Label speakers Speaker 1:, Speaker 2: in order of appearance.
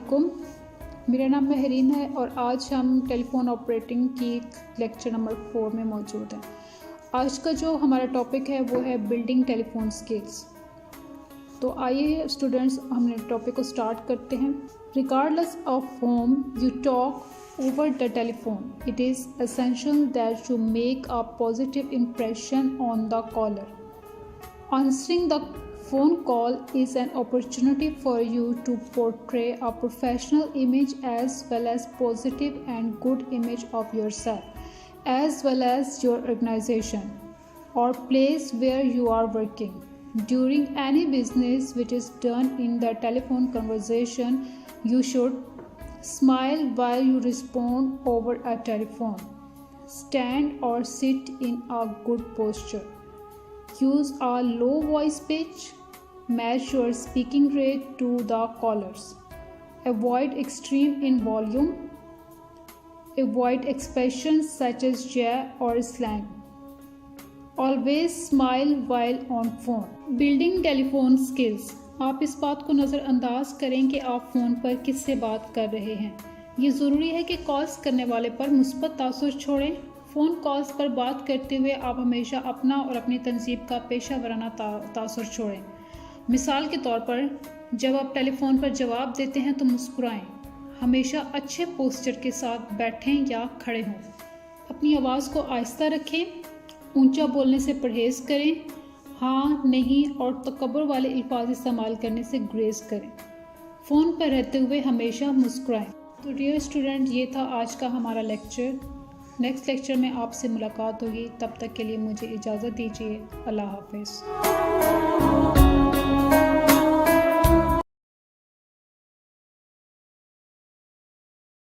Speaker 1: वालेकुम, मेरा नाम महरीन है और आज हम टेलीफ़ोन ऑपरेटिंग की लेक्चर नंबर 4 में मौजूद हैं। आज का जो हमारा टॉपिक है वो है बिल्डिंग टेलीफोन स्किल्स। तो आइए स्टूडेंट्स, हमने टॉपिक को स्टार्ट करते हैं। Regardless of whom you talk over the telephone, it is essential that you make a positive impression on the caller. Answering the phone call is an opportunity for you to portray a professional image as well as positive and good image of yourself, as well as your organization or place where you are working. During any business which is done in the telephone conversation, you should smile while you respond over a telephone. Stand or sit in a good posture. Use a low voice pitch. Match your speaking rate to the callers. Avoid extreme in volume. Avoid expressions such as yeah or slang. Always smile while on phone. Building telephone skills. आप इस बात को नज़रअंदाज करें कि आप phone पर किससे बात कर रहे हैं। ये ज़रूरी है कि कॉल्स करने वाले पर मुस्बत तासुर छोड़ें। फ़ोन कॉल्स पर बात करते हुए आप हमेशा अपना और अपनी तंजीब का पेशा वराना तासुर छोड़ें। मिसाल के तौर पर जब आप टेलीफोन पर जवाब देते हैं तो मुस्कुराएं। हमेशा अच्छे पोस्चर के साथ बैठें या खड़े हों। अपनी आवाज़ को आहिस्ता रखें। ऊंचा बोलने से परहेज़ करें। हाँ, नहीं और तकब्बुर वाले अल्फाज इस्तेमाल करने से गुरेज करें। फ़ोन पर रहते हुए हमेशा मुस्कुराएं। तो डियर स्टूडेंट, ये था आज का हमारा लेक्चर। नेक्स्ट लेक्चर में आपसे मुलाकात होगी। तब तक के लिए मुझे इजाज़त दीजिए। अल्लाह हाफ़िज़।